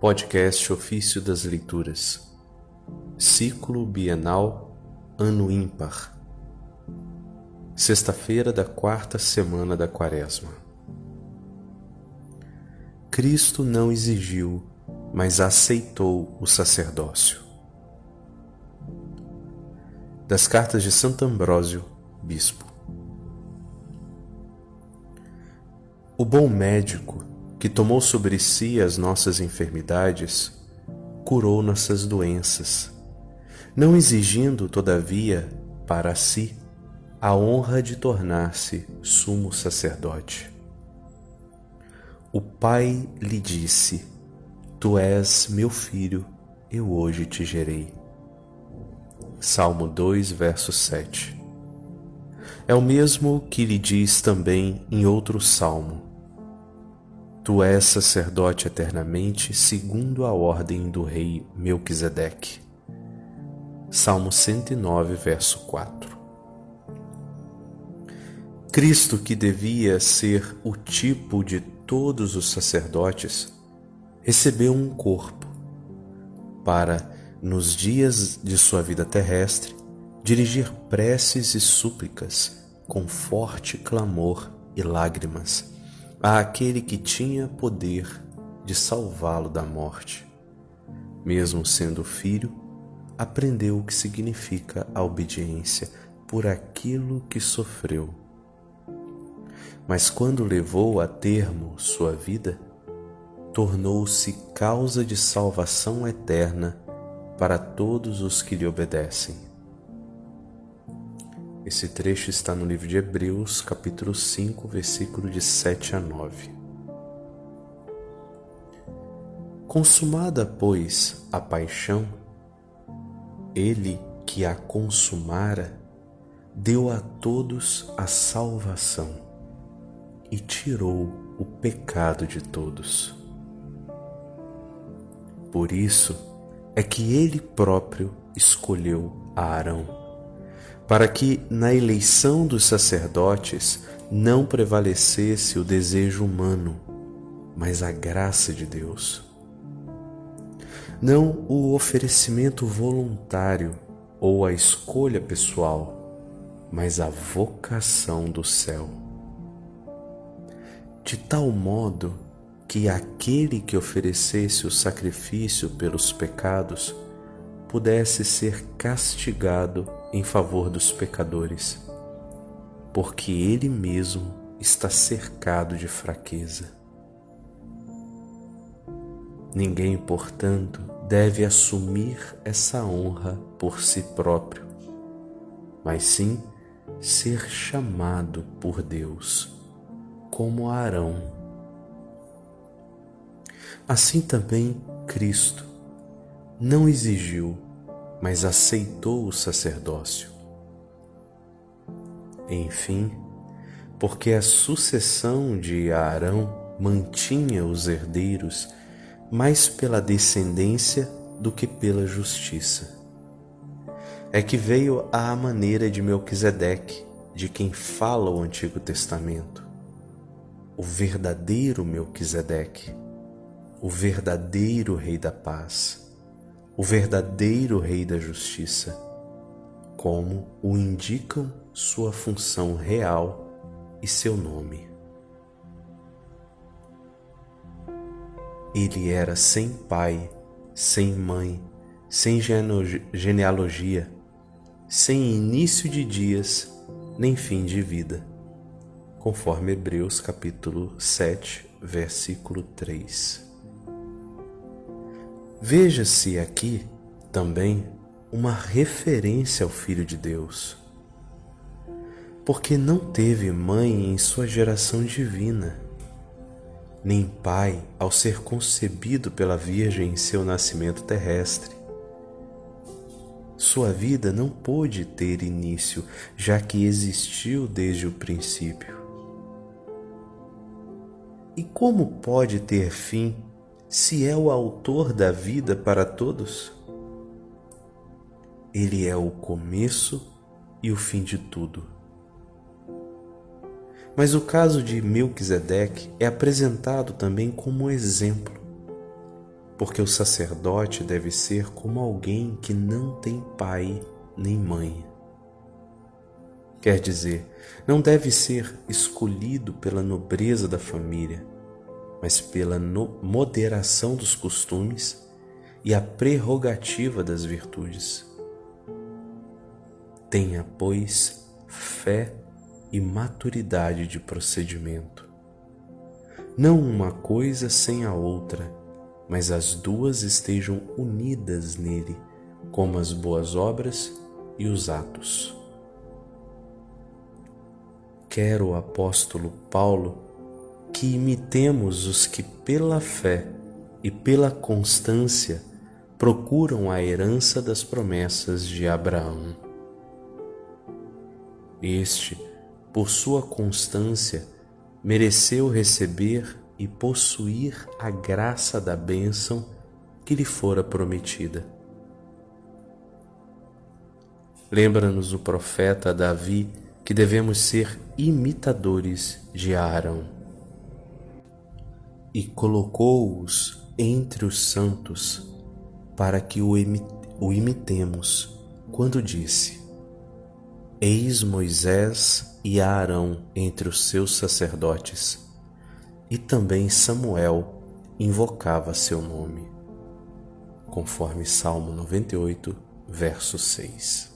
Podcast Ofício das Leituras, Ciclo Bienal, Ano Ímpar, sexta-feira da quarta semana da Quaresma. Cristo não exigiu, mas aceitou o sacerdócio. Das cartas de Santo Ambrósio, Bispo. O bom médico, que tomou sobre si as nossas enfermidades, curou nossas doenças, não exigindo, todavia, para si, a honra de tornar-se sumo sacerdote. O Pai lhe disse: Tu és meu filho, eu hoje te gerei. Salmo 2, verso 7. É o mesmo que lhe diz também em outro salmo: Tu és sacerdote eternamente, segundo a ordem do rei Melquisedeque. Salmo 109, verso 4. Cristo, que devia ser o tipo de todos os sacerdotes, recebeu um corpo para, nos dias de sua vida terrestre, dirigir preces e súplicas com forte clamor e lágrimas àquele que tinha poder de salvá-lo da morte. Mesmo sendo filho, aprendeu o que significa a obediência por aquilo que sofreu. Mas quando levou a termo sua vida, tornou-se causa de salvação eterna para todos os que lhe obedecem. Esse trecho está no livro de Hebreus, capítulo 5, versículo de 7 a 9. Consumada, pois, a paixão, ele que a consumara, deu a todos a salvação e tirou o pecado de todos. Por isso é que ele próprio escolheu a Arão, para que na eleição dos sacerdotes não prevalecesse o desejo humano, mas a graça de Deus. Não o oferecimento voluntário ou a escolha pessoal, mas a vocação do céu. De tal modo que aquele que oferecesse o sacrifício pelos pecados pudesse ser castigado em favor dos pecadores, porque ele mesmo está cercado de fraqueza. Ninguém, portanto, deve assumir essa honra por si próprio, mas sim ser chamado por Deus, como Arão. Assim também Cristo não exigiu, mas aceitou o sacerdócio. Enfim, porque a sucessão de Arão mantinha os herdeiros mais pela descendência do que pela justiça, é que veio à maneira de Melquisedeque, de quem fala o Antigo Testamento, o verdadeiro Melquisedeque, o verdadeiro Rei da Paz, o verdadeiro Rei da Justiça, como o indicam sua função real e seu nome. Ele era sem pai, sem mãe, sem genealogia, sem início de dias, nem fim de vida, conforme Hebreus capítulo 7, versículo 3. Veja-se aqui também uma referência ao Filho de Deus, porque não teve mãe em sua geração divina, nem pai ao ser concebido pela Virgem em seu nascimento terrestre. Sua vida não pôde ter início, já que existiu desde o princípio. E como pode ter fim, se é o autor da vida para todos? Ele é o começo e o fim de tudo. Mas o caso de Melquisedeque é apresentado também como exemplo, porque o sacerdote deve ser como alguém que não tem pai nem mãe. Quer dizer, não deve ser escolhido pela nobreza da família, mas pela moderação dos costumes e a prerrogativa das virtudes. Tenha, pois, fé e maturidade de procedimento. Não uma coisa sem a outra, mas as duas estejam unidas nele, como as boas obras e os atos. Quer o apóstolo Paulo que imitemos os que pela fé e pela constância procuram a herança das promessas de Abraão. Este, por sua constância, mereceu receber e possuir a graça da bênção que lhe fora prometida. Lembra-nos o profeta Davi que devemos ser imitadores de Arão. E colocou-os entre os santos para que o imitemos, quando disse: Eis Moisés e Arão entre os seus sacerdotes, e também Samuel invocava seu nome, conforme Salmo 98, verso 6.